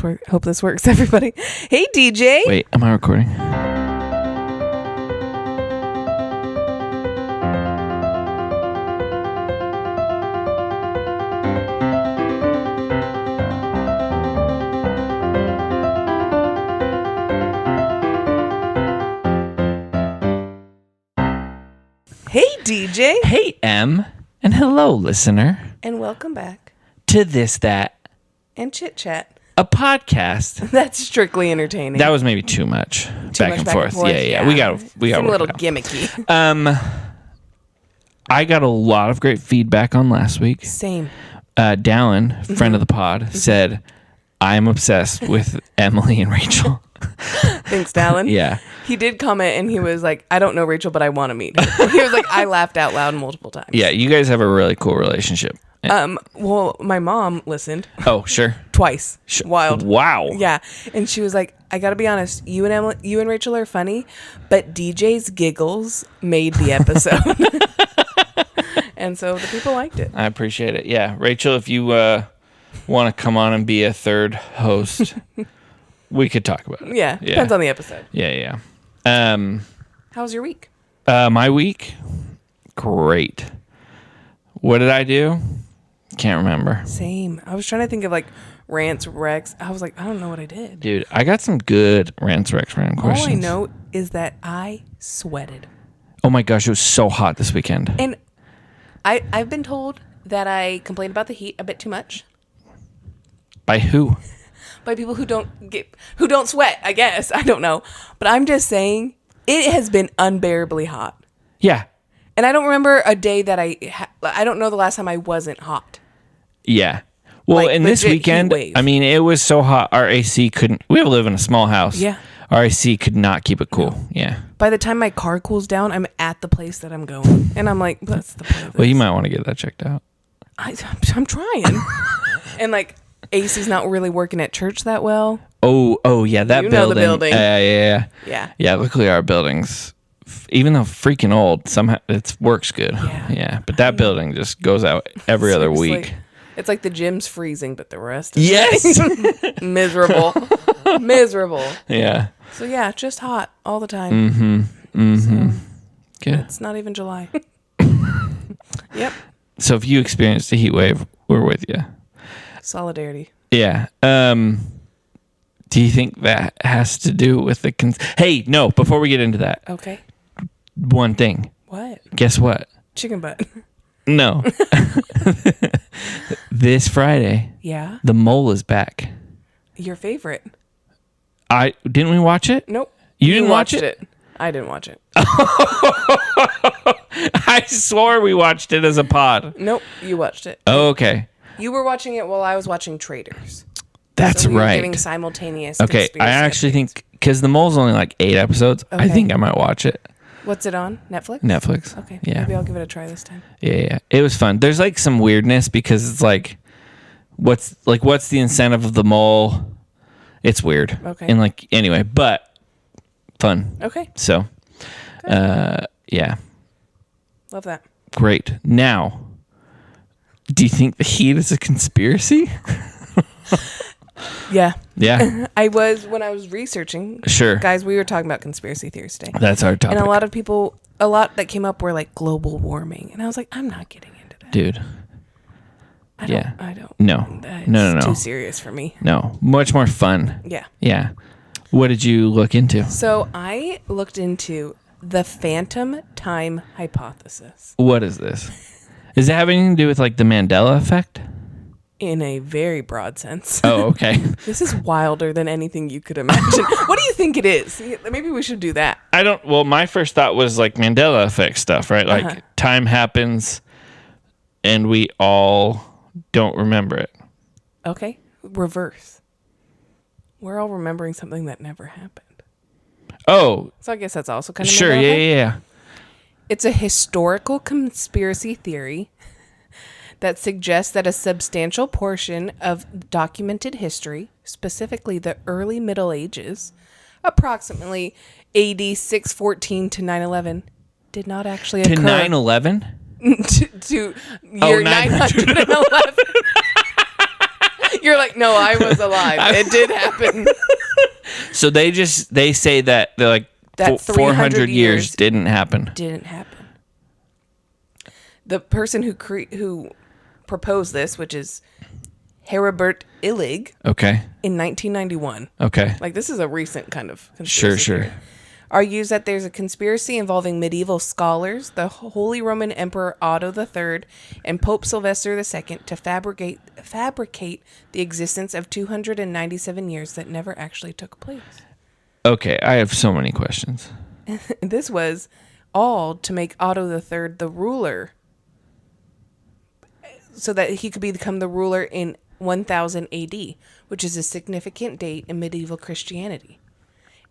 Hope this works, everybody. Hey, DJ. Wait, am I recording? Hey, DJ. Hey, M. And hello, listener. And welcome back to This, That, and Chit Chat, a podcast that's strictly entertaining. That was maybe too much. Back and forth. Yeah. We got a little gimmicky. I got a lot of great feedback on last week. Same. Dallin, friend of the pod, said, I'm obsessed with Emily and Rachel. Thanks, Dallin. Yeah. He did comment and he was like, I don't know Rachel, but I want to meet her. He was like, I laughed out loud multiple times. Yeah, you guys have a really cool relationship. Well, my mom listened. Oh, sure. Twice. Wild. Wow. Yeah. And she was like, I gotta be honest, you and Rachel are funny, but DJ's giggles made the episode. And so the people liked it. I appreciate it. Yeah. Rachel, if you want to come on and be a third host, we could talk about it. Yeah. Depends on the episode. Yeah. How was your week? My week? Great. What did I do? Can't remember. Same. I was trying to think of like rants, Rex. I was like, I don't know what I did. Dude, I got some good rants, Rex, random questions. All I know is that I sweated. Oh my gosh, it was so hot this weekend. And I've been told that I complain about the heat a bit too much. By who? By people who don't sweat, I guess. I don't know. But I'm just saying it has been unbearably hot. Yeah. And I don't remember a day that I don't know the last time I wasn't hot. Yeah. Well, like, in this weekend, I mean, it was so hot, our AC couldn't, we live in a small house. Yeah. Our AC could not keep it cool. No. Yeah. By the time my car cools down, I'm at the place that I'm going. And I'm like, what's the point of this? Well, you might want to get that checked out. I'm trying. And like, AC's not really working at church that well. Oh, yeah, that building. Know the building. Yeah. Yeah, luckily our buildings, even though freaking old, somehow it works good. Yeah. But that building just goes out every other week. It's like the gym's freezing, but the rest is miserable. Yeah. So yeah, just hot all the time. Mm-hmm. So, good. It's not even July. Yep. So if you experienced a heat wave, we're with you. Solidarity. Yeah. Do you think that has to do with the... Hey, no, before we get into that. Okay. One thing. What? Guess what? Chicken butt. No. This Friday. Yeah. The Mole is back. Your favorite. Didn't we watch it? Nope. You didn't watch it? I didn't watch it. I swore we watched it as a pod. Nope. You watched it. Oh, okay. You were watching it while I was watching Traitors. That's so we right. were giving simultaneous. Okay, I actually think because the Mole's only like 8 episodes, I think I might watch it. What's it on? Netflix? Netflix. Okay. Yeah. Maybe I'll give it a try this time. Yeah. It was fun. There's like some weirdness because it's like, what's the incentive of the Mole? It's weird. Okay. And like anyway, but fun. Okay. So, yeah. Love that. Great. Now, do you think the heat is a conspiracy? Yeah. Yeah. When I was researching. Sure. Guys, we were talking about conspiracy theories today. That's our topic. And a lot that came up were like global warming. And I was like, I'm not getting into that. Dude. I don't. No. It's too serious for me. No. Much more fun. Yeah. Yeah. What did you look into? So I looked into the phantom time hypothesis. What is this? Does it have anything to do with like the Mandela effect? In a very broad sense. Oh, okay. This is wilder than anything you could imagine. What do you think it is? Maybe we should do that. Well, my first thought was like Mandela effect stuff, right? Like time happens and we all don't remember it. Okay. Reverse. We're all remembering something that never happened. Oh. So I guess that's also kind of sure. Yeah. It's a historical conspiracy theory that suggests that a substantial portion of documented history, specifically the early Middle Ages, approximately AD 614 to 911, did not actually occur. To 9/11? to year 911. You're like, no, I was alive. It did happen. So they say that they're like That 400 years didn't happen. Didn't happen. The person who proposed this, which is Heribert Illig, Okay. in 1991. Okay. Like, this is a recent kind of conspiracy Sure. theory. Argues that there's a conspiracy involving medieval scholars, the Holy Roman Emperor Otto III, and Pope Sylvester II to fabricate the existence of 297 years that never actually took place. Okay, I have so many questions. This was all to make Otto III the ruler, so that he could become the ruler in 1000 AD, which is a significant date in medieval Christianity,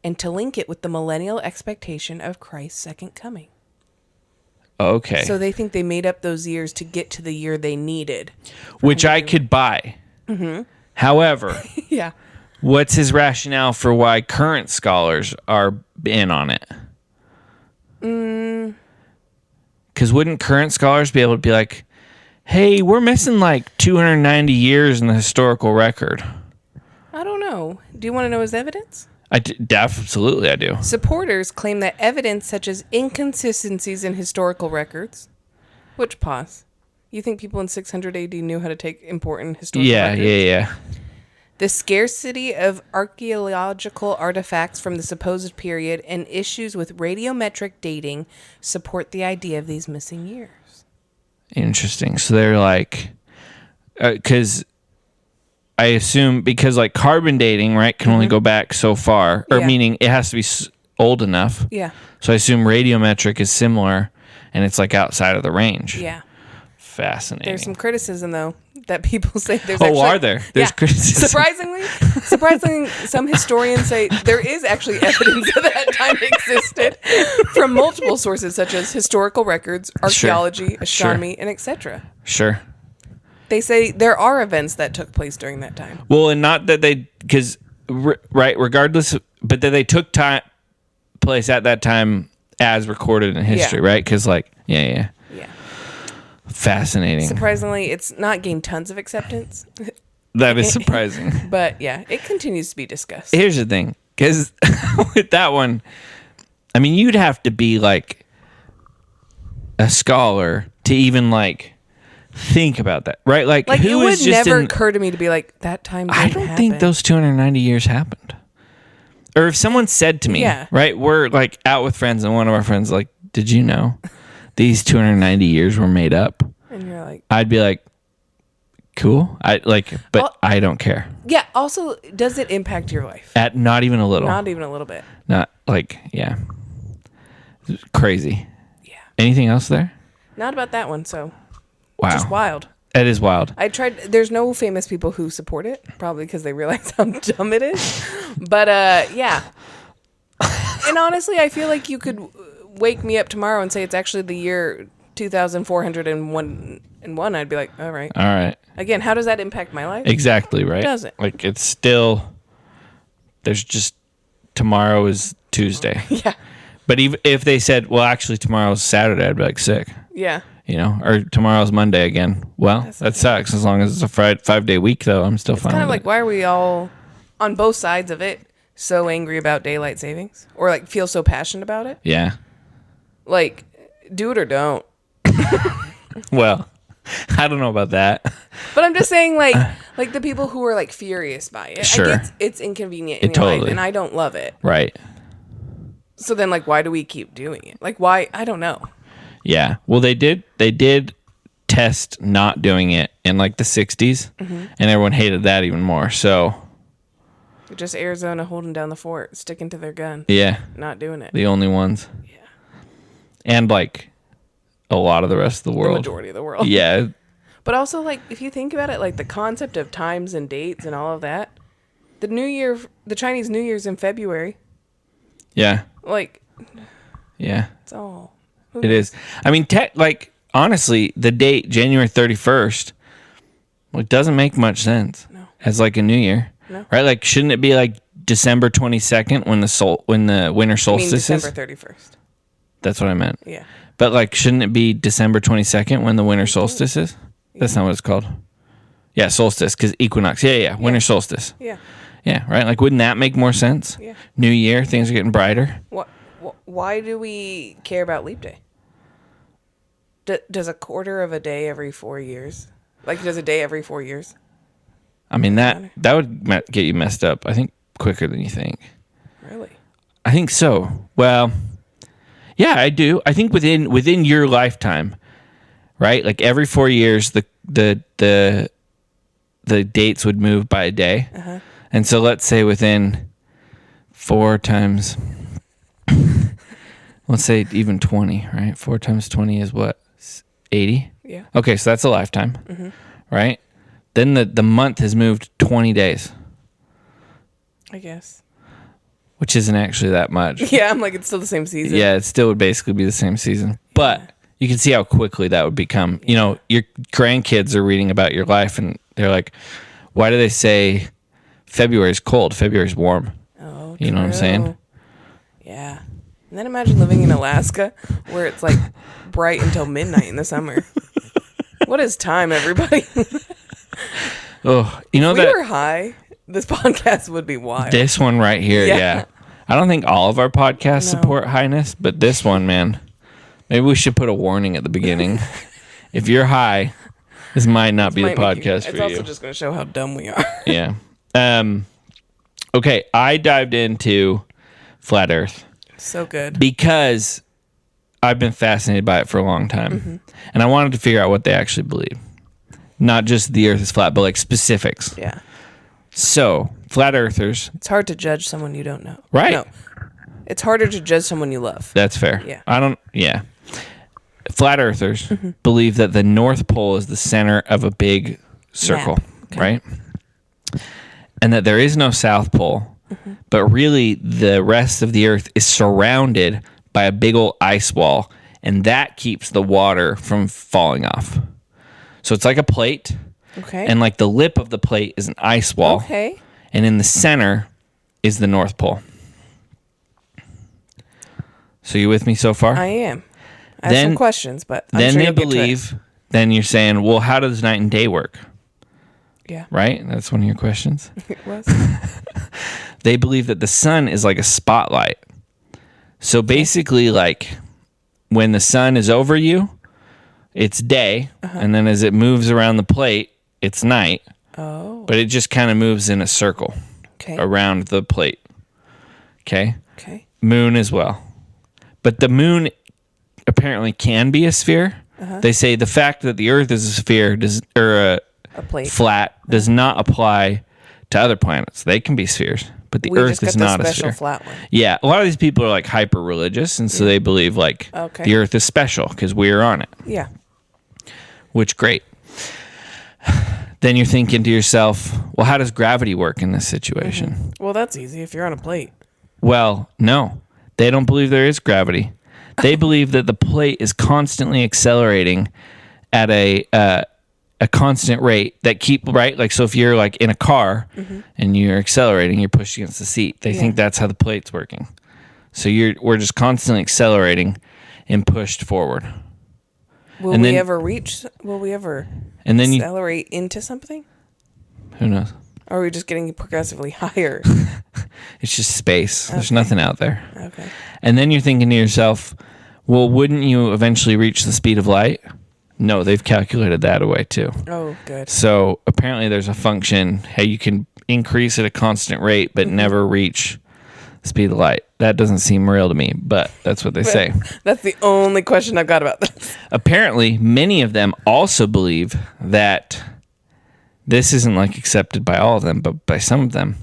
and to link it with the millennial expectation of Christ's second coming. Okay. So they think they made up those years to get to the year they needed. Which I could buy. Mm-hmm. However, Yeah. what's his rationale for why current scholars are in on it? Because wouldn't current scholars be able to be like, hey, we're missing like 290 years in the historical record? I don't know. Do you want to know his evidence? Absolutely, I do. Supporters claim that evidence such as inconsistencies in historical records, which pause. You think people in 600 AD knew how to take important historical records? Yeah. The scarcity of archaeological artifacts from the supposed period and issues with radiometric dating support the idea of these missing years. Interesting. So they're like, because I assume, because like carbon dating, right, can only go back so far, or Yeah. meaning it has to be old enough. Yeah. So I assume radiometric is similar, and it's like outside of the range. Yeah. Fascinating. There's some criticism, though, that people say there's are there? There's criticism. Surprisingly, some historians say there is actually evidence that time existed from multiple sources, such as historical records, archaeology, astronomy, and etc. Sure. They say there are events that took place during that time. Well, and not that they, because, right, regardless, but that they took place at that time as recorded in history, right? Because, like, yeah. Fascinating. Surprisingly, it's not gained tons of acceptance. That is surprising. But, yeah, it continues to be discussed. Here's the thing, because with that one, I mean, you'd have to be, like, a scholar to even, like, think about that, right? Like it who would is just never occur to me to be like, that time didn't I don't happen. think those 290 years happened. Or if someone said to me, right, we're like out with friends and one of our friends like, did you know these 290 years were made up? And you're like, I'd be like, cool. I don't care. Yeah, also, does it impact your life? Not even a little. Not even a little bit. Not like, yeah. Crazy. Yeah. Anything else there? Not about that one, so. Wow. Just wild. It is wild. I tried. There's no famous people who support it, probably because they realize how dumb it is. But yeah. And honestly, I feel like you could wake me up tomorrow and say it's actually the year 2401. I'd be like, all right. All right. Again, how does that impact my life? Exactly, right? It doesn't. Like, it's still, there's just, tomorrow is Tuesday. Yeah. But even if they said, well, actually, tomorrow's Saturday, I'd be like, sick. Yeah. You know, or tomorrow's Monday again. Well, that sucks. As long as it's a 5-day week, though, I'm still fine. Kind of with like, why are we all on both sides of it so angry about daylight savings, or like feel so passionate about it? Yeah. Like, do it or don't. Well, I don't know about that. But I'm just saying, like the people who are like furious by it. Sure. I get it's inconvenient in your life, and I don't love it. Right. So then, like, why do we keep doing it? Like, why? I don't know. Yeah. Well, they did test not doing it in like the 60s, and everyone hated that even more. So just Arizona holding down the fort, sticking to their gun. Yeah. Not doing it. The only ones. Yeah. And like a lot of the rest of the world. The majority of the world. Yeah. But also, like, if you think about it, like the concept of times and dates and all of that, the Chinese New Year's in February. Yeah. Like. Yeah. It's all. It is. I mean, like, honestly, the date, January 31st, well, it doesn't make much sense as like a new year. No. Right? Like, shouldn't it be like December 22nd when the winter solstice is? December 31st. That's what I meant. Yeah. But like, shouldn't it be December 22nd when the winter solstice is? That's not what it's called. Yeah, solstice, because equinox. Yeah. Winter solstice. Yeah. Yeah, right? Like, wouldn't that make more sense? Yeah. New year, things are getting brighter. Why do we care about leap day? Does a quarter of a day every 4 years? Like, does a day every 4 years? I mean, that would get you messed up, I think, quicker than you think. Really? I think so. Well, yeah, I do. I think within your lifetime, right? Like, every 4 years, the dates would move by a day. Uh-huh. And so let's say within 4 times, let's say even 20, right? 4 times 20 is what? 80? Yeah. Okay, so that's a lifetime, Mm-hmm. right? Then the month has moved 20 days, I guess. which isn't actually that much. Yeah, I'm like, it's still the same season. Yeah, it still would basically be the same season. But you can see how quickly that would become. You know, your grandkids are reading about your life, and they're like, why do they say February's cold? February's warm. Oh, You know what I'm saying? Yeah. And then imagine living in Alaska where it's like bright until midnight in the summer. What is time, everybody? Oh, you know If we that were high, this podcast would be wild. this one right here, Yeah. yeah. I don't think all of our podcasts support highness, but this one, man, maybe we should put a warning at the beginning. If you're high, this might not be the podcast for It's you. also just going to show how dumb we are. Yeah. Okay, I dived into flat Earth So good. because I've been fascinated by it for a long time. Mm-hmm. And I wanted to figure out what they actually believe. Not just the Earth is flat, but like specifics. Yeah. So, flat Earthers, It's hard to judge someone you don't know. Right. No. It's harder to judge someone you love. that's fair. Yeah. Flat Earthers believe that the North Pole is the center of a big circle, Okay. right? And that there is no South Pole, but really the rest of the Earth is surrounded by a big old ice wall, and that keeps the water from falling off. So it's like a plate, Okay. and like the lip of the plate is an ice wall, Okay. and in the center is the North Pole. So you with me so far? I am. I have some questions, but I'm then sure they you'll get to it. believe, then you're saying, well, how does night and day work? Yeah. Right? That's one of your questions. It was. They believe that the sun is like a spotlight. So basically, like when the sun is over you, it's day. And then as it moves around the plate, it's night. Oh. But it just kind of moves in a circle Okay. around the plate. Okay? Okay. Moon as well. But the moon apparently can be a sphere. They say the fact that the Earth is a sphere A plate. flat does not apply to other planets. They can be spheres, but the We Earth just is got not the a special sphere. flat one. Yeah, a lot of these people are like hyper religious, and so they believe like Okay. the Earth is special because we're on it. Yeah. Which great. Then you're thinking to yourself, well, how does gravity work in this situation? Well, that's easy if you're on a plate. Well, no, they don't believe there is gravity. They believe that the plate is constantly accelerating at a constant rate that keep right. Like, so if you're like in a car and you're accelerating, you're pushed against the seat. They think that's how the plate's working. So we're just constantly accelerating and pushed forward. Will And we then- ever And then accelerate into something? who knows? Or are we just getting progressively higher? It's just space. There's nothing out there. Okay. And then you're thinking to yourself, well, wouldn't you eventually reach the speed of light? No, they've calculated that away too. Oh, good. So apparently there's a function, hey, you can increase at a constant rate, but never reach the speed of light. That doesn't seem real to me, but that's what they say. That's the only question I've got about this. Apparently, many of them also believe that this isn't like accepted by all of them, but by some of them,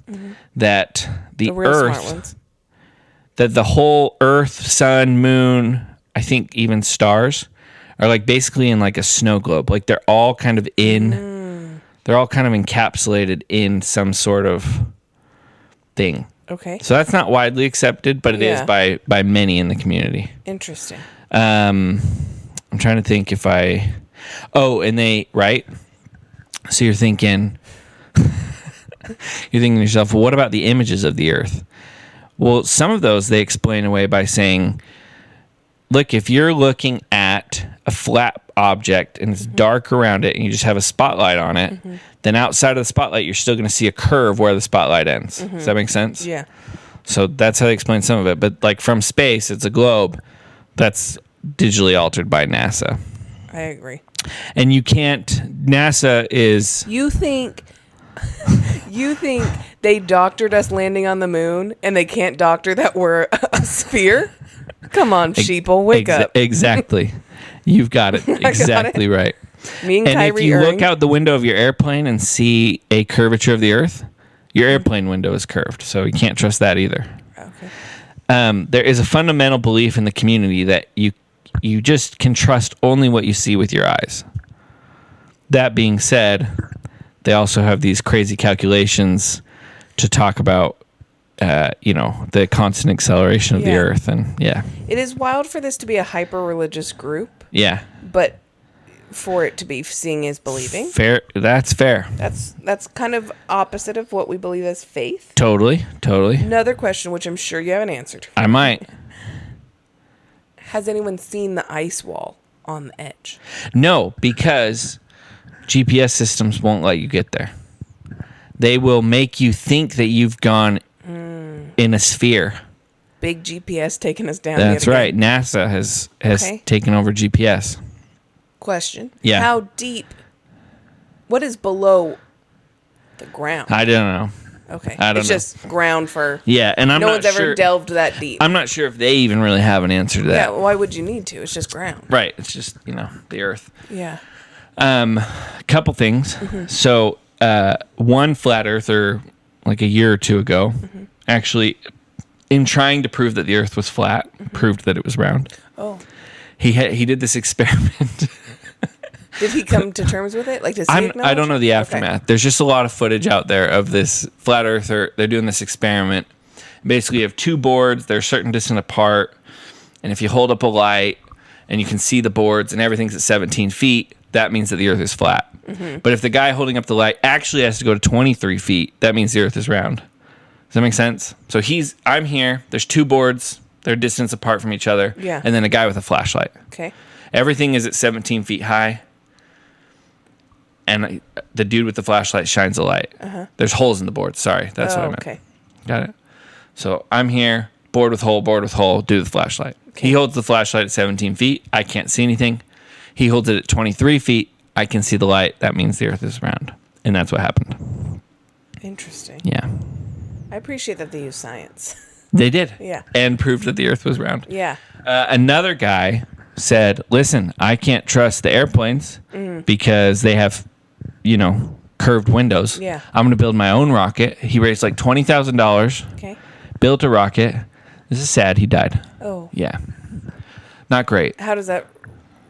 that the The real smart Earth, ones. that the whole Earth, sun, moon, I think even stars are like basically in like a snow globe. Like they're all kind of they're all kind of encapsulated in some sort of thing. Okay. So that's not widely accepted, but it is Yeah. by many in the community. Interesting. I'm trying to think if and they, right? So you're thinking to yourself, well, what about the images of the Earth? Well, some of those they explain away by saying, look, if you're looking at a flat object and it's dark around it and you just have a spotlight on it, then outside of the spotlight, you're still going to see a curve where the spotlight ends. Does that make sense? Yeah. So that's how they explain some of it. But like from space, it's a globe that's digitally altered by NASA. I agree. And you can't, NASA is... You think they doctored us landing on the moon and they can't doctor that we're a sphere? Come on, sheeple, wake up. Exactly. You've got it exactly right. Me and And Kyrie if you Irving. look out the window of your airplane and see a curvature of the Earth, your airplane window is curved, so you can't trust that either. Okay. There is a fundamental belief in the community that you just can trust only what you see with your eyes. That being said, they also have these crazy calculations to talk about, the constant acceleration of the Earth, and It is wild for this to be a hyper-religious group, but for it to be seeing is believing. Fair. That's fair. That's kind of opposite of what we believe as faith. Totally. Another question, which I'm sure you have an answer to. I might. Has anyone seen the ice wall on the edge? No, because GPS systems won't let you get there. They will make you think that you've gone in a sphere. Big GPS taking us down. That's yet right. again. NASA has taken over GPS. Question. Yeah. How deep? What is below the ground? I don't know. Okay. I don't it's know. just ground for. Yeah, and I'm no not one's ever sure. delved that deep. I'm not sure if they even really have an answer to that. Yeah. Why would you need to? It's just ground. Right. It's just the Earth. Yeah. Couple things. So one flat earther, like a year or two ago, actually, in trying to prove that the Earth was flat, proved that it was round. Oh. He did this experiment. Did he come to terms with it? Like, does he acknowledge I don't know the aftermath. Okay. There's just a lot of footage out there of this flat earther. They're doing this experiment. Basically, you have two boards. They're a certain distance apart. And if you hold up a light and you can see the boards and everything's at 17 feet, that means that the Earth is flat. But if the guy holding up the light actually has to go to 23 feet, that means the Earth is round. Does that make sense? So I'm here. There's two boards. They're distance apart from each other. Yeah. And then a guy with a flashlight. Okay. Everything is at 17 feet high. And the dude with the flashlight shines a light. There's holes in the board. Sorry, that's what I meant. Okay. Got it? So I'm here, board with hole, do the flashlight. Okay. He holds the flashlight at 17 feet. I can't see anything. He holds it at 23 feet. I can see the light. That means the Earth is round. And that's what happened. Interesting. Yeah. I appreciate that they use science. They did. Yeah. And proved that the Earth was round. Yeah. Another guy said, listen, I can't trust the airplanes because they have, curved windows. Yeah. I'm going to build my own rocket. He raised like $20,000, Okay. built a rocket. This is sad. He died. Oh. Yeah. Not great. How does that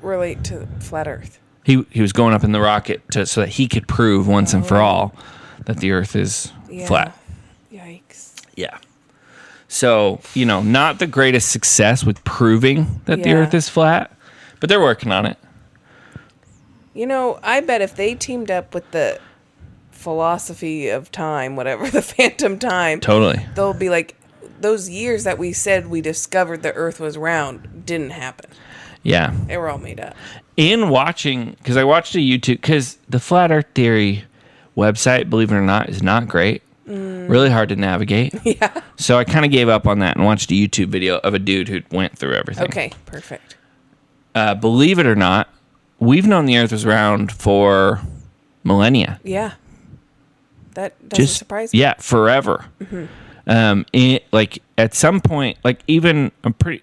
relate to flat Earth? He was going up in the rocket so that he could prove once and for all that the Earth is flat. Yikes. Yeah. So, not the greatest success with proving that the Earth is flat, but they're working on it. I bet if they teamed up with the philosophy of time, whatever, the phantom time, Totally. they'll be like, those years that we said we discovered the Earth was round didn't happen. Yeah. They were all made up. In watching, because I watched a YouTube, because the Flat Earth Theory website, believe it or not, is not great. Really hard to navigate. Yeah. So I kind of gave up on that and watched a YouTube video of a dude who went through everything. Okay, perfect. Believe it or not, we've known the Earth was round for millennia. Yeah. That doesn't surprise me. Yeah, forever. At some point, I'm pretty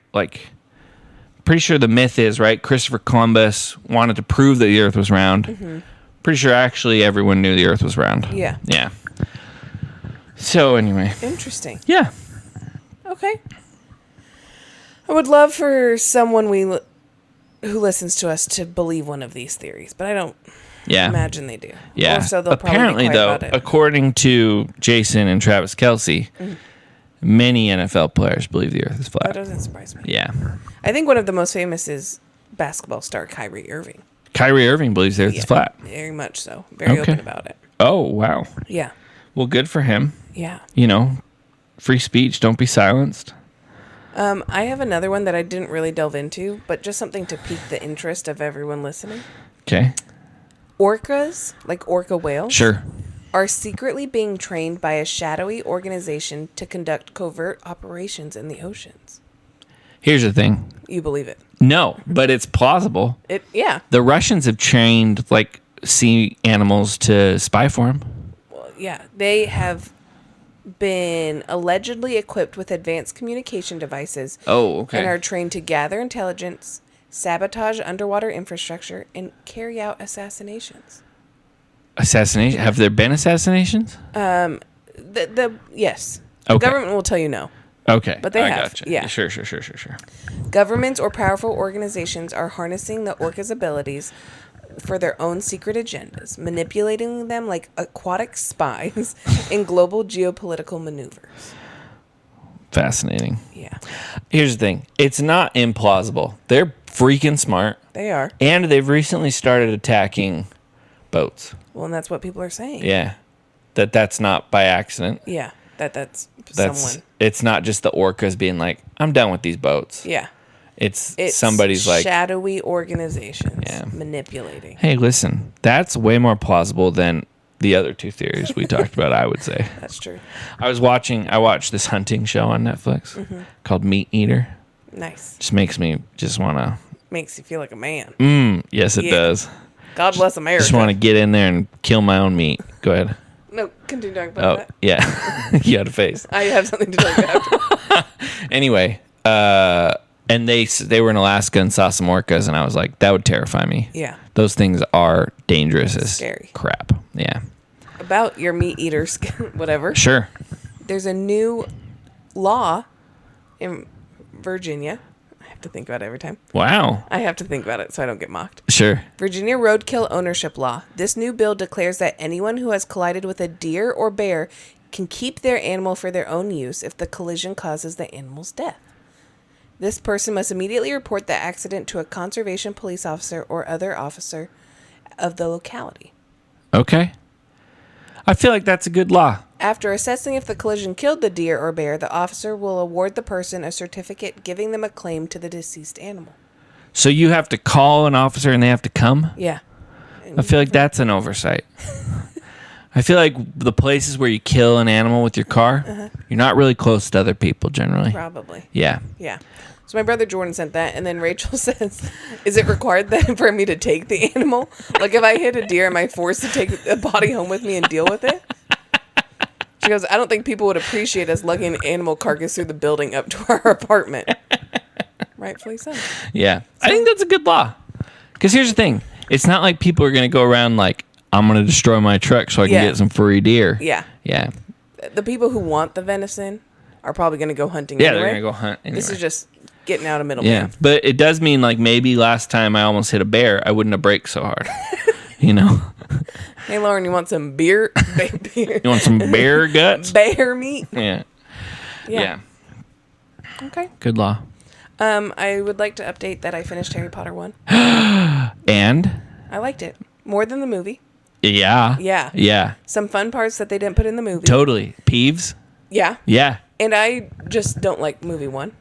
sure the myth is, right, Christopher Columbus wanted to prove that the Earth was round. Pretty sure actually everyone knew the Earth was round. Yeah. Yeah. So anyway. Interesting. Yeah. Okay. I would love for someone who listens to us to believe one of these theories, but I don't imagine they do. Yeah. Or so they'll Apparently, probably be quiet though, about it. according to Jason and Travis Kelce, many NFL players believe the Earth is flat. That doesn't surprise me. Yeah. I think one of the most famous is basketball star Kyrie Irving. Kyrie Irving believes the Earth is flat. Very much so. Very open about it. Oh, wow. Yeah. Well, good for him. Yeah. Free speech, don't be silenced. I have another one that I didn't really delve into, but just something to pique the interest of everyone listening. Okay. Orcas, like orca whales, Sure. are secretly being trained by a shadowy organization to conduct covert operations in the oceans. Here's the thing. You believe it? No, but it's plausible. Yeah. The Russians have trained like sea animals to spy for them. Well, yeah. They have been allegedly equipped with advanced communication devices. Oh, okay. And are trained to gather intelligence, sabotage underwater infrastructure, and carry out assassinations. Assassination? Have there been assassinations? Yes. Okay. The government will tell you no. Okay. But they I have. Gotcha. Yeah. Sure. Governments or powerful organizations are harnessing the orca's abilities for their own secret agendas, manipulating them like aquatic spies in global geopolitical maneuvers. Fascinating. Yeah. Here's the thing. It's not implausible. They're freaking smart. They are. And they've recently started attacking boats. Well, and that's what people are saying. Yeah. That's not by accident. Yeah. That's someone. It's not just the orcas being like, I'm done with these boats. Yeah. It's somebody's like shadowy organizations Yeah. manipulating. Hey, listen, that's way more plausible than the other two theories we talked about, I would say. That's true. I watched this hunting show on Netflix called Meat Eater. Nice. Just makes me just want to. Makes you feel like a man. Yes, it does. God bless America. Just want to get in there and kill my own meat. Go ahead. No, continue talking about that. Yeah. You had a face. I have something to talk about. Anyway, and they were in Alaska and saw some orcas, and I was like, that would terrify me. Yeah. Those things are dangerous as Scary. crap. Yeah. About your meat eaters, whatever. Sure. There's a new law in Virginia. I have to think about it every time. Wow. I have to think about it so I don't get mocked. Sure. Virginia roadkill ownership law. This new bill declares that anyone who has collided with a deer or bear can keep their animal for their own use if the collision causes the animal's death. This person must immediately report the accident to a conservation police officer or other officer of the locality. Okay. I feel like that's a good law. After assessing if the collision killed the deer or bear, the officer will award the person a certificate giving them a claim to the deceased animal. So you have to call an officer and they have to come? Yeah. I feel like that's an oversight. I feel like the places where you kill an animal with your car, you're not really close to other people generally. Probably. Yeah. Yeah. So my brother Jordan sent that, and then Rachel says, is it required then for me to take the animal? Like, if I hit a deer, am I forced to take the body home with me and deal with it? She goes, I don't think people would appreciate us lugging an animal carcass through the building up to our apartment. Rightfully so. Yeah. I think that's a good law. Because here's the thing. It's not like people are going to go around like, I'm going to destroy my truck so I can get some furry deer. Yeah. Yeah. The people who want the venison are probably going to go hunting Yeah, anyway. they're going to go hunt anyway. This is just getting out of middleman. Yeah. But it does mean like maybe last time I almost hit a bear, I wouldn't have braked so hard. You know? Hey, Lauren, you want some beer? You want some bear guts? Bear meat? Yeah. Yeah. Okay. Good law. I would like to update that I finished Harry Potter 1. And? I liked it. More than the movie. Yeah. Yeah. Yeah. Some fun parts that they didn't put in the movie. Totally. Peeves? Yeah. Yeah. And I just don't like movie 1.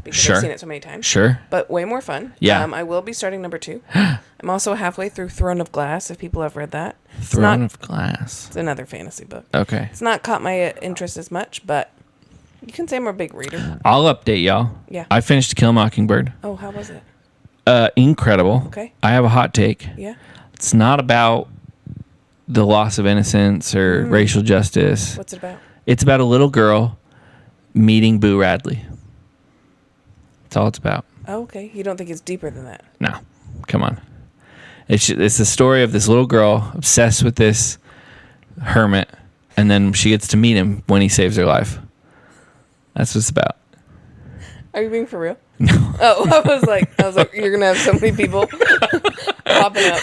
Because I've seen it so many times. Sure. But way more fun. Yeah. I will be starting number 2. I'm also halfway through Throne of Glass, if people have read that. Throne of Glass. It's another fantasy book. Okay. It's not caught my interest as much, but you can say I'm a big reader. I'll update y'all. Yeah. I finished To Kill a Mockingbird. Oh, how was it? Incredible. Okay. I have a hot take. Yeah. It's not about the loss of innocence or racial justice. What's it about? It's about a little girl meeting Boo Radley. That's all it's about. Oh, okay. You don't think it's deeper than that? No. Come on. It's the story of this little girl obsessed with this hermit, and then she gets to meet him when he saves her life. That's what it's about. Are you being for real? No. Oh, I was like, you're gonna have so many people popping up.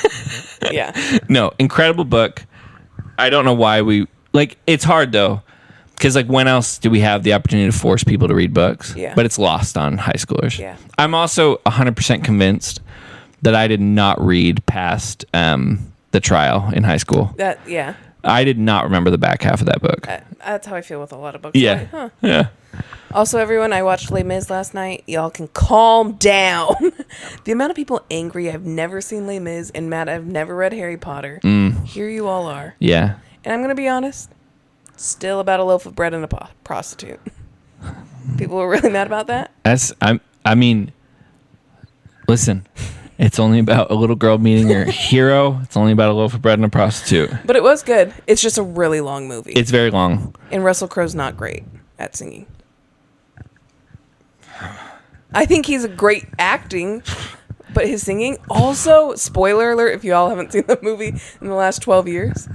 Yeah. No, incredible book. I don't know why it's hard though, because when else do we have the opportunity to force people to read books? Yeah. But it's lost on high schoolers. Yeah. I'm also 100% convinced that I did not read past the trial in high school. Yeah. I did not remember the back half of that book. That's how I feel with a lot of books. Yeah. Like, huh. Yeah. Also, everyone, I watched Les Mis last night. Y'all can calm down. The amount of people angry, I've never seen Les Mis, and Matt, I've never read Harry Potter. Here you all are. Yeah. And I'm going to be honest, still about a loaf of bread and a prostitute. People were really mad about that. I mean, listen, it's only about a little girl meeting her hero. It's only about a loaf of bread and a prostitute. But it was good. It's just a really long movie. It's very long. And Russell Crowe's not great at singing. I think he's a great acting, but his singing also, spoiler alert if you all haven't seen the movie in the last 12 years,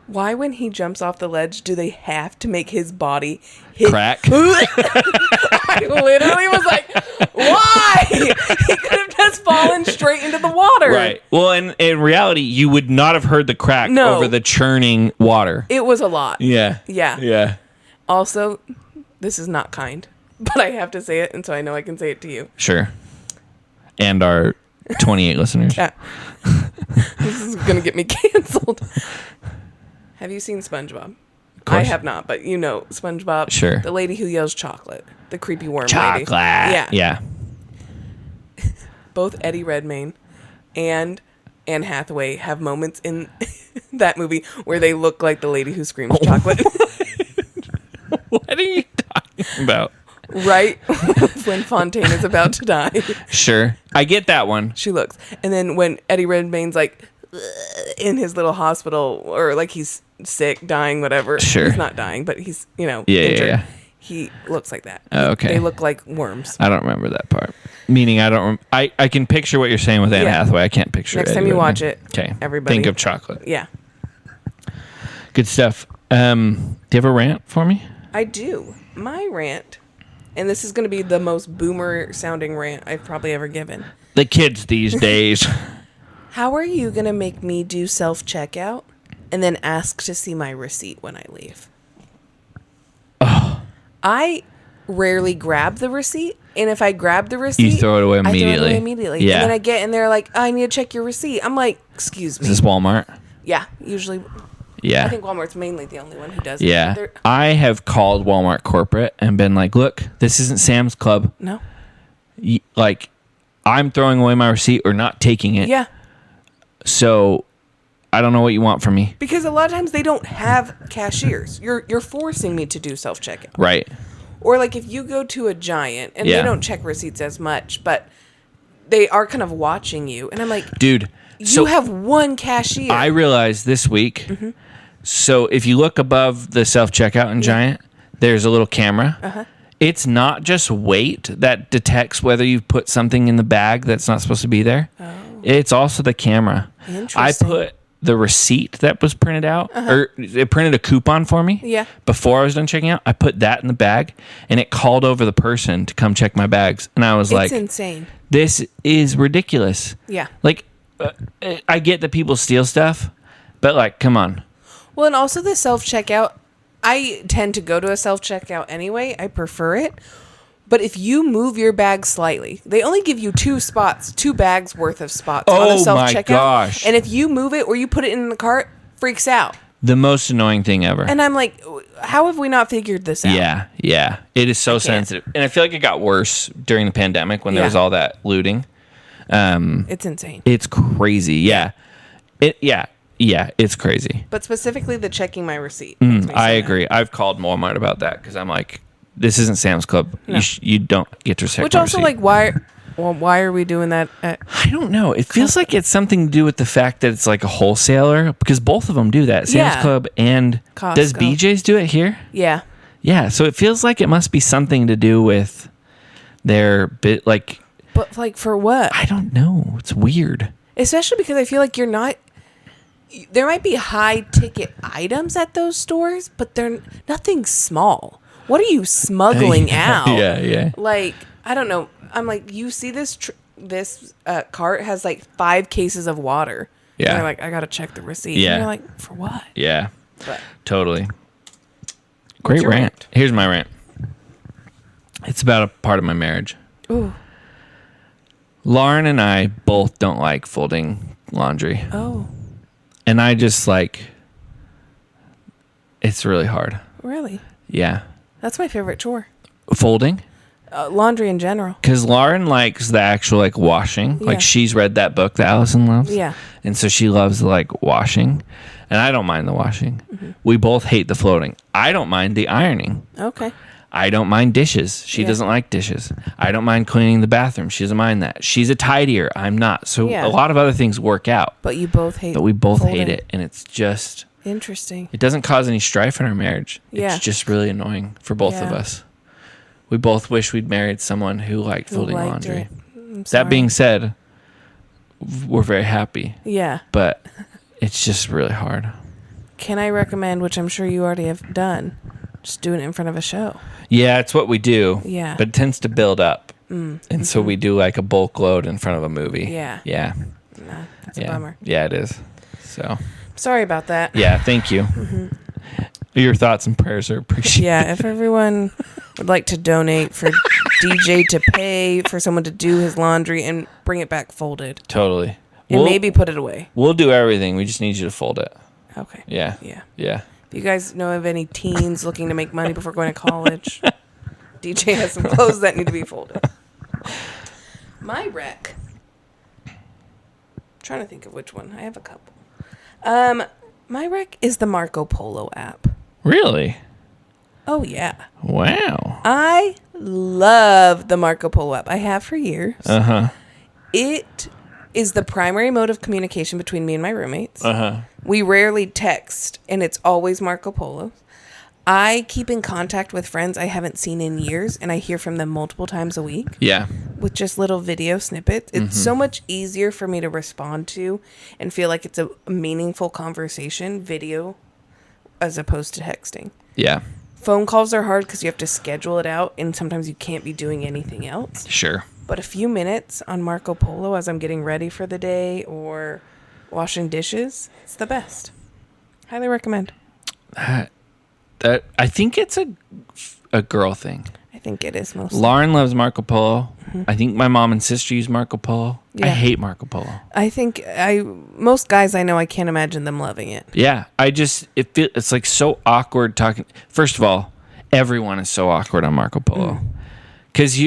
why when he jumps off the ledge do they have to make his body hit Crack? I literally was like, why? He could have just fallen straight into the water. Right. Well, in reality, you would not have heard the crack over the churning water. It was a lot. Yeah. Yeah. Yeah. Also, this is not kind, but I have to say it, and so I know I can say it to you. Sure. And our 28 listeners. Yeah. This is going to get me canceled. Have you seen SpongeBob? I have not, but you know SpongeBob. Sure. The lady who yells chocolate. The creepy worm Chocolate. lady. Yeah. Yeah. Both Eddie Redmayne and Anne Hathaway have moments in that movie where they look like the lady who screams chocolate. What are you talking about? Right when Fontaine is about to die. Sure. I get that one. She looks. And then when Eddie Redmayne's like in his little hospital or like he's sick, dying, whatever. Sure. He's not dying, but he's, injured. Yeah. He looks like that. Oh, okay. They look like worms. I don't remember that part. Meaning I can picture what you're saying with Anne Hathaway. I can't picture Next Eddie time you Redmayne. watch it, okay. everybody Think of chocolate. Yeah. Good stuff. Do you have a rant for me? I do. My rant, and this is going to be the most boomer sounding rant I've probably ever given. The kids these days. How are you going to make me do self-checkout and then ask to see my receipt when I leave? Oh. I rarely grab the receipt, and if I grab the receipt, You throw it away immediately. I throw it away immediately. Yeah. And then I get in there like, I need to check your receipt. I'm like, excuse me. Is this Walmart? Yeah, usually. Yeah. I think Walmart's mainly the only one who does it. Yeah. I have called Walmart corporate and been like, look, this isn't Sam's Club. No. Like, I'm throwing away my receipt or not taking it. Yeah. So I don't know what you want from me. Because a lot of times they don't have cashiers. You're forcing me to do self-checkout. Right. Or like if you go to a Giant and Yeah. they don't check receipts as much, but they are kind of watching you. And I'm like, dude, you have one cashier. I realized this week. Mm-hmm. So if you look above the self-checkout in Giant, there's a little camera. Uh-huh. It's not just weight that detects whether you put something in the bag that's not supposed to be there. Oh. It's also the camera. I put the receipt that was printed out, or it printed a coupon for me. Yeah. Before I was done checking out, I put that in the bag, and it called over the person to come check my bags. And I was like, it's insane. This is ridiculous. Yeah. Like, I get that people steal stuff, but like, come on. Well, and also the self-checkout, I tend to go to a self-checkout anyway. I prefer it. But if you move your bag slightly, they only give you two bags worth of spots on a self-checkout. My gosh. And if you move it or you put it in the cart, freaks out. The most annoying thing ever. And I'm like, how have we not figured this out? Yeah. It is so sensitive. And I feel like it got worse during the pandemic when there was all that looting. It's insane. It's crazy. Yeah. It's crazy. But specifically the checking my receipt. I agree. I've called Walmart about that because I'm like, this isn't Sam's Club. No. You don't get to check Which my also, receipt. like, why are we doing that? I don't know. It feels like it's something to do with the fact that it's like a wholesaler, because both of them do that. Sam's Club and Costco. Does BJ's do it here? Yeah. Yeah. So it feels like it must be something to do with their bit. Like, But like for what? I don't know. It's weird. Especially because I feel like you're not. There might be high ticket items at those stores, but they're nothing small. What are you smuggling out? Yeah. Like, I don't know. I'm like, you see this cart has like 5 cases of water. Yeah. And they're like, I got to check the receipt. Yeah. And you're like, for what? Yeah. But Totally. Great your rant. rant? Here's my rant. It's about a part of my marriage. Ooh. Lauren and I both don't like folding laundry. Oh, And I just like, it's really hard. really? Yeah. That's my favorite chore. Folding. Laundry in general. Because Lauren likes the actual like washing. Yeah. Like she's read that book that Allison loves. Yeah. And so she loves the like washing. And I don't mind the washing. Mm-hmm. We both hate the floating. I don't mind the ironing. Okay. I don't mind dishes. She Yeah. doesn't like dishes. I don't mind cleaning the bathroom. She doesn't mind that. She's a tidier. I'm not. So Yeah. a lot of other things work out. But you both hate But we both folding. hate it. And it's just, Interesting. it doesn't cause any strife in our marriage. Yeah. It's just really annoying for both of Yeah. us. We both wish we'd married someone who liked Who folding liked laundry. it. I'm That sorry. being said, we're very happy, Yeah. but it's just really hard. Can I recommend, which I'm sure you already have done, just doing it in front of a show? Yeah, it's what we do. Yeah. But it tends to build up. And so we do like a bulk load in front of a movie. Yeah. Yeah. Nah, that's a Yeah. bummer. Yeah, it is. So, Sorry about that. yeah, thank you. Your thoughts and prayers are appreciated. Yeah, if everyone would like to donate for DJ to pay for someone to do his laundry and bring it back folded Totally. and maybe put it away. We'll do everything. We just need you to fold it. Okay. Yeah. Yeah. Yeah. If you guys know of any teens looking to make money before going to college, DJ has some clothes that need to be folded. My rec. Trying to think of which one. I have a couple. My rec is the Marco Polo app. Really? Oh yeah. Wow. I love the Marco Polo app. I have for years. Uh-huh. It is the primary mode of communication between me and my roommates. Uh-huh. We rarely text, and it's always Marco Polo. I keep in contact with friends I haven't seen in years, and I hear from them multiple times a week Yeah. with just little video snippets. It's so much easier for me to respond to and feel like it's a meaningful conversation, video, as opposed to texting. Yeah. Phone calls are hard because you have to schedule it out, and sometimes you can't be doing anything else. Sure. But a few minutes on Marco Polo as I'm getting ready for the day or washing dishes, it's the best. Highly recommend. That I think it's a girl thing. I think it is mostly. Lauren loves Marco Polo. I think my mom and sister use Marco Polo. I Yeah. hate Marco Polo. I think most guys I know, I can't imagine them loving it. Yeah, it's like so awkward talking. First of all, everyone is so awkward on Marco Polo because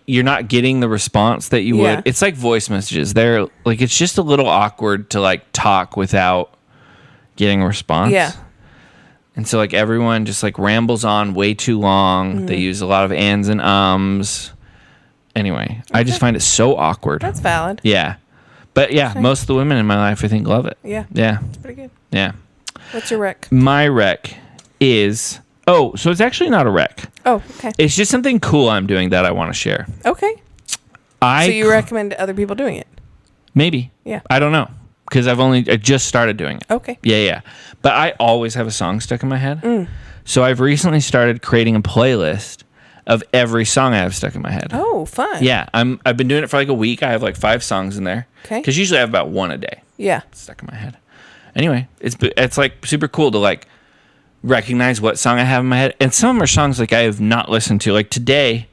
you're not getting the response that you Yeah. would. It's like voice messages. They're like it's just a little awkward to like talk without getting a response. Yeah. And so like everyone just like rambles on way too long. They use a lot of ands and ums. Anyway, I just find it so awkward. That's valid. Yeah. But yeah, most of the women in my life I think love it. Yeah. Yeah. It's pretty good. Yeah. What's your rec? My rec is so it's actually not a rec. Oh, okay. It's just something cool I'm doing that I want to share. Okay. So you recommend other people doing it? Maybe. Yeah. I don't know because I just started doing it. Okay. Yeah. But I always have a song stuck in my head. So I've recently started creating a playlist of every song I have stuck in my head. Oh, fun. Yeah, I've been doing it for like a week. I have like 5 songs in there. Okay. Because usually I have about 1 a day Yeah. stuck in my head. Anyway, it's like super cool to like recognize what song I have in my head, and some of them are songs like I have not listened to. Like today,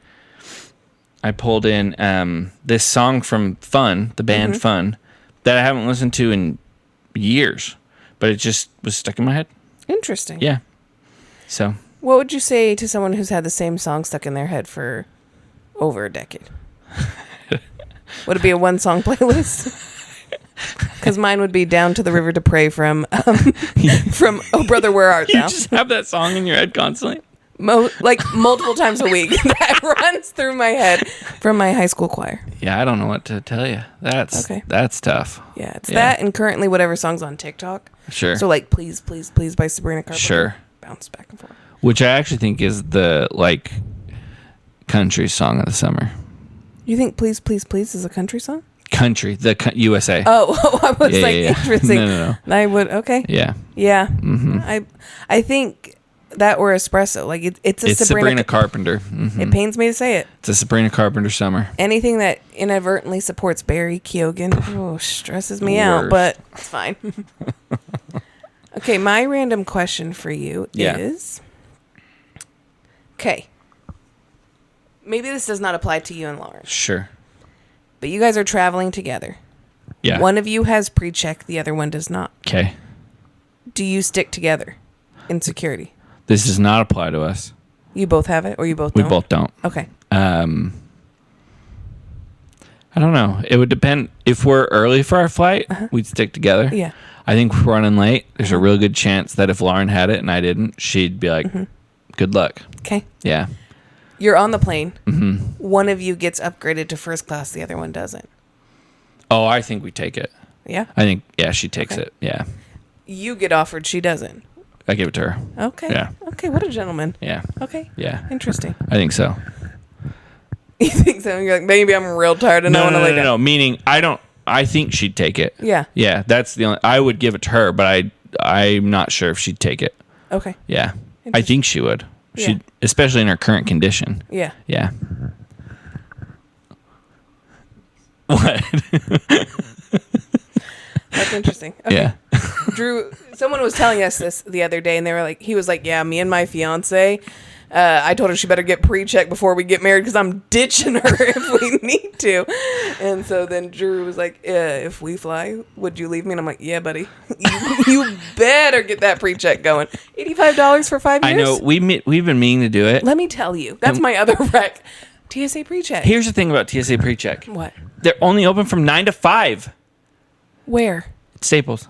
I pulled in this song from Fun, the band Fun, that I haven't listened to in years, but it just was stuck in my head. Interesting. Yeah. So What would you say to someone who's had the same song stuck in their head for over a decade? Would it be a 1-song playlist? Because mine would be "Down to the River to Pray" from "Oh Brother, Where Art you Thou?" just have that song in your head constantly. Like multiple times a week. That runs through my head from my high school choir. Yeah, I don't know what to tell you. That's tough. Yeah, it's that and currently whatever song's on TikTok. Sure. So like "Please, Please, Please" by Sabrina Carpenter. Sure. Bounce back and forth. Which I actually think is the like country song of the summer. You think "Please, Please, Please" is a country song? Country, USA. Oh, I was Yeah, like, yeah, yeah. interesting. No. I would, okay. Yeah. Yeah. I think that or espresso. Like it's Sabrina Carpenter. Mm-hmm. It pains me to say it. It's a Sabrina Carpenter summer. Anything that inadvertently supports Barry Keoghan, stresses me out, Worst. but it's fine. Okay, my random question for you is, okay, maybe this does not apply to you and Lauren, Sure. but you guys are traveling together. Yeah. One of you has pre-check, the other one does not. Okay. Do you stick together in security? This does not apply to us. You both have it, or you both We don't? both don't. Okay. I don't know. It would depend. If we're early for our flight, we'd stick together. Yeah. I think if we're running late, there's a real good chance that if Lauren had it and I didn't, she'd be like, good luck. Okay. Yeah. You're on the plane. Mm-hmm. One of you gets upgraded to first class. The other one doesn't. Oh, I think we take it. Yeah? I think, yeah, she takes it. Yeah. You get offered. She doesn't. I give it to her. Okay. Yeah. Okay, what a gentleman. Yeah. Okay. Yeah. Interesting. I think so. You think so? You're like, maybe I'm real tired and I want to lay down. No. Meaning, I think she'd take it. Yeah. Yeah. That's the only, I would give it to her, but I'm not sure if she'd take it. Okay. Yeah. I think she would. She'd, Yeah. especially in her current condition. Yeah. Yeah. What? That's interesting. Okay. Yeah. Drew, someone was telling us this the other day, and they were like, he was like, yeah, me and my fiance, I told her she better get pre-checked before we get married because I'm ditching her if we need to. And so then Drew was like, if we fly, would you leave me? And I'm like, yeah, buddy. You better get that pre-check going. $85 for 5 years? I know. We've been meaning to do it. Let me tell you. That's my other rec. TSA pre-check. Here's the thing about TSA pre-check. What? They're only open from 9 to 5. Where? It's Staples.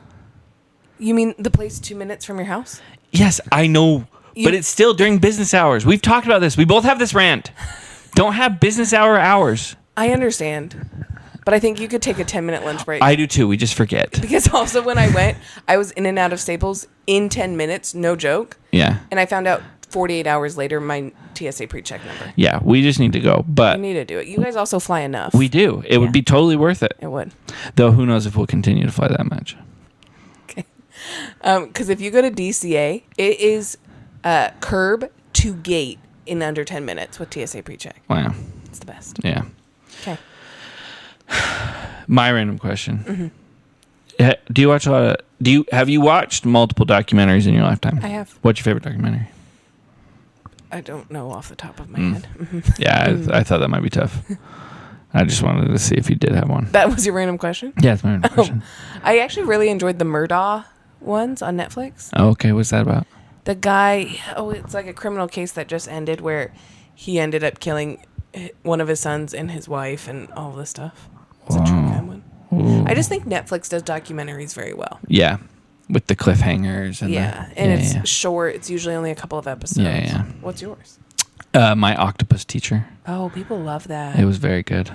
You mean the place 2 minutes from your house? Yes, I know. But it's still during business hours. We've talked about this. We both have this rant. Don't have business hours. I understand. But I think you could take a 10-minute lunch break. I do too. We just forget. Because also when I went, I was in and out of Staples in 10 minutes, no joke. Yeah. And I found out 48 hours later my TSA pre-check number. Yeah, we just need to go. But You need to do it. You guys also fly enough. we do. It would be totally worth it. It would. Though who knows if we'll continue to fly that much. Okay. Because if you go to DCA, it is curb to gate in under 10 minutes with TSA pre-check. Wow. It's the best. Yeah. Okay. My random question. Do you watch a lot of... Have you watched multiple documentaries in your lifetime? I have. What's your favorite documentary? I don't know off the top of my head. Yeah, I thought that might be tough. I just wanted to see if you did have one. That was your random question? Yeah, it's my random question. I actually really enjoyed the Murdaugh ones on Netflix. Oh, okay, what's that about? The guy, it's like a criminal case that just ended where he ended up killing one of his sons and his wife and all this stuff. It's a true crime one. Ooh. I just think Netflix does documentaries very well. Yeah, with the cliffhangers and it's short. It's usually only a couple of episodes. Yeah. What's yours? My Octopus Teacher. Oh, people love that. It was very good.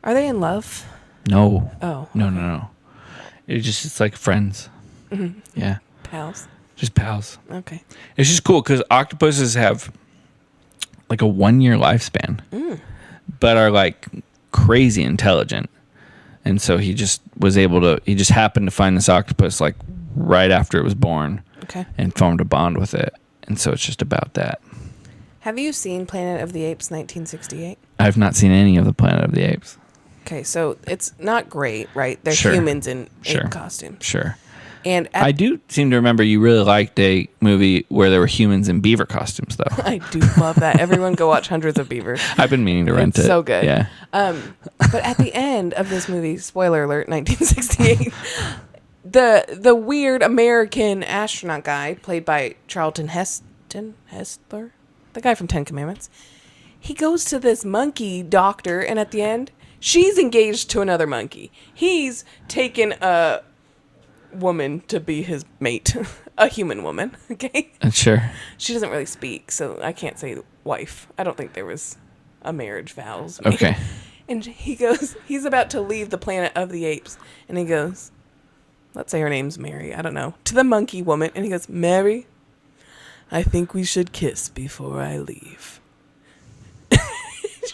Are they in love? No. Oh. No. It's like friends. Mm-hmm. Yeah. Pals. Just pals. Okay. It's just cool because octopuses have like a 1-year lifespan, but are like crazy intelligent. And so he just happened to find this octopus like right after it was born. Okay. And formed a bond with it. And so it's just about that. Have you seen Planet of the Apes 1968? I've not seen any of the Planet of the Apes. Okay, so it's not great, right? They're Sure. humans in Sure. ape costumes. Sure. And I do seem to remember you really liked a movie where there were humans in beaver costumes, though. I do love that. Everyone go watch Hundreds of Beavers. I've been meaning to rent It's it. so good. Yeah. But at the end of this movie, spoiler alert, 1968, the weird American astronaut guy, played by Charlton Heston, the guy from 10 Commandments, he goes to this monkey doctor, and at the end, she's engaged to another monkey. He's taken a woman to be his mate, a human woman, okay? Sure. She doesn't really speak, so I can't say wife. I don't think there was a marriage vows made. Okay. And he's about to leave the Planet of the Apes, and he goes, let's say her name's Mary, I don't know, to the monkey woman, and he goes, Mary, I think we should kiss before I leave.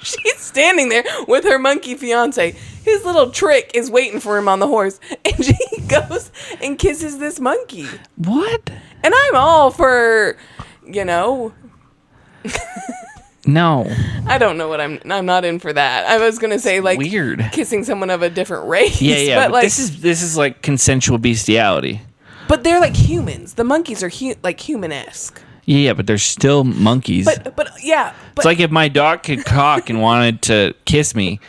She's standing there with her monkey fiance. His little trick is waiting for him on the horse, and she goes and kisses this monkey. What? And I'm all for, No. I don't know what I'm not in for that. I was gonna say like weird kissing someone of a different race. Yeah. But like, this is like consensual bestiality. But they're like humans. The monkeys are like human-esque. Yeah, but they're still monkeys. But It's like if my dog could cock and wanted to kiss me,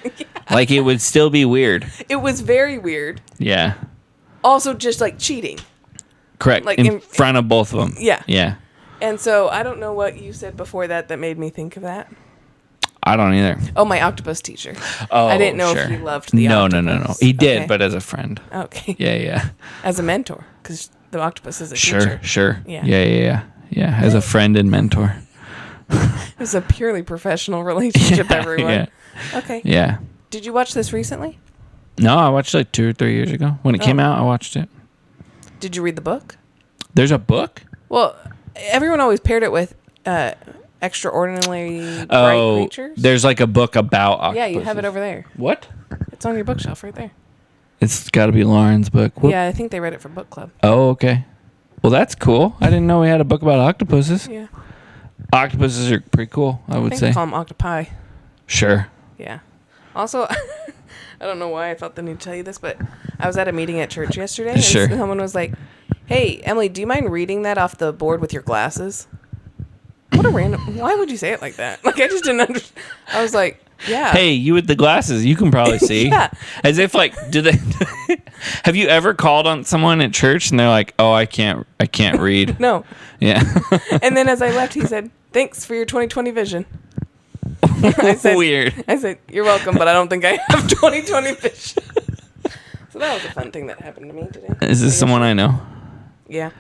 like it would still be weird. it was very weird. Yeah. Also, just like cheating. Correct. Like in front of both of them. Yeah. Yeah. And so I don't know what you said before that made me think of that. I don't either. Oh, my octopus teacher. Oh, I didn't know sure. if he loved the octopus. No. He did, Okay. but as a friend. Okay. Yeah. As a mentor, because the octopus is a Sure, teacher. sure. Yeah. Yeah, as a friend and mentor. It was a purely professional relationship, everyone. Yeah. Okay. Yeah. Did you watch this recently? No, I watched it like 2 or 3 years ago. When it came out, I watched it. Did you read the book? There's a book? Well, everyone always paired it with Extraordinary Bright Creatures. There's like a book about octopuses. Yeah, you have it over there. What? It's on your bookshelf right there. It's got to be Lauren's book. Whoop. Yeah, I think they read it for book club. Oh, okay. Well, that's cool. I didn't know we had a book about octopuses. Yeah. Octopuses are pretty cool, I would I think say. they call them octopi. Sure. Yeah. Also, I don't know why I felt the need to tell you this, but I was at a meeting at church yesterday, and Sure. someone was like, "Hey, Emily, do you mind reading that off the board with your glasses?" What a random... Why would you say it like that? Like, I just didn't understand. I was like, yeah. Hey, you with the glasses, you can probably see. Yeah. As if like, do they... Have you ever called on someone at church and they're like, oh, I can't read? No. Yeah. And then as I left, he said, "Thanks for your 2020 vision." Weird. I said, "You're welcome, but I don't think I have 2020 vision." So that was a fun thing that happened to me today. Is this someone I know? Yeah.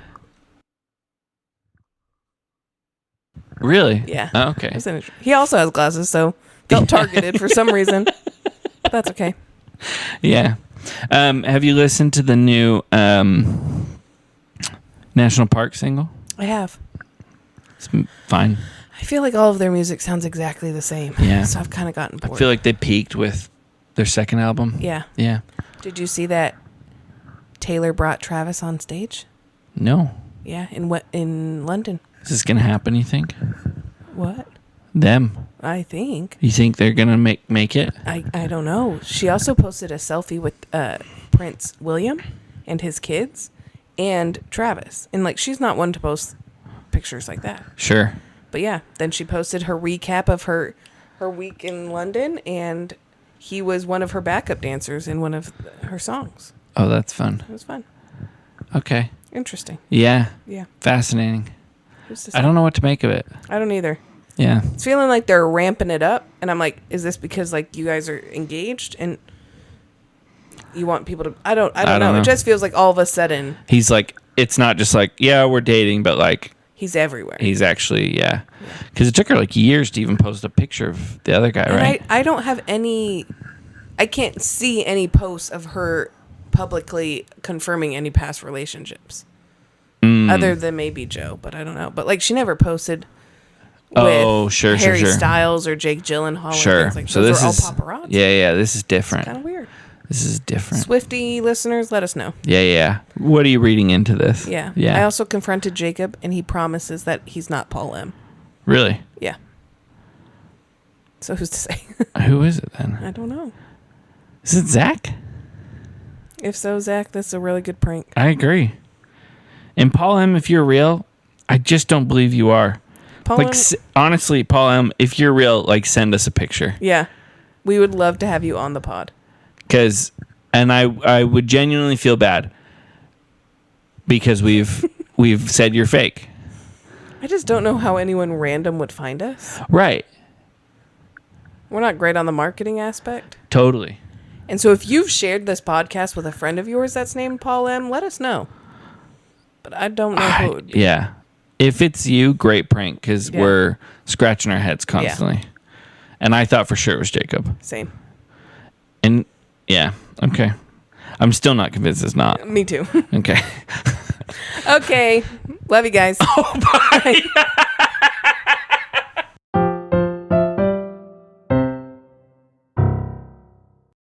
Really? Yeah. Oh, okay. It was he also has glasses, so felt targeted for some reason. But that's okay. Yeah. Have you listened to the new National Park single? I have. It's fine. I feel like all of their music sounds exactly the same. Yeah. So I've kind of gotten bored. I feel like they peaked with their second album. Yeah. Yeah. Did you see that Taylor brought Travis on stage? No. Yeah, in London. Is this going to happen, you think? What? Them. I think. You think they're going to make it? I don't know. She also posted a selfie with Prince William and his kids and Travis. And like, she's not one to post pictures like that. Sure. But yeah, then she posted her recap of her week in London, and he was one of her backup dancers in one of her songs. Oh, that's fun. It was fun. Okay. Interesting. Yeah. Yeah. Fascinating. Who's to say? I don't know what to make of it. I don't either. Yeah. It's feeling like they're ramping it up, and I'm like, is this because like you guys are engaged and you want people to? I don't know. It just feels like all of a sudden He's like, it's not just like, yeah, we're dating, but like he's everywhere. he's actually, yeah. Because it took her like years to even post a picture of the other guy, And right? I don't have any. I can't see any posts of her publicly confirming any past relationships, other than maybe Joe. But I don't know. But like, she never posted with sure, Harry sure. Styles or Jake Gyllenhaal. Sure. And things like So those this are is all paparazzi. Yeah. This is different. Kind of weird. This is different. Swiftie listeners, let us know. Yeah. What are you reading into this? Yeah. Yeah. I also confronted Jacob, and he promises that he's not Paul M. Really? Yeah. So who's to say? Who is it then? I don't know. Is it Zach? If so, Zach, that's a really good prank. I agree. And Paul M, if you're real, I just don't believe you are. Paul Like, M, honestly, Paul M, if you're real, like, send us a picture. yeah. We would love to have you on the pod. And I would genuinely feel bad because we've said you're fake. I just don't know how anyone random would find us. Right. We're not great on the marketing aspect. Totally. And so if you've shared this podcast with a friend of yours that's named Paul M, let us know. But I don't know who it would be. Yeah. If it's you, great prank because we're scratching our heads constantly. Yeah. And I thought for sure it was Jacob. Same. And yeah. Okay. I'm still not convinced it's not. Me too. Okay. Okay. Love you guys. Oh, bye.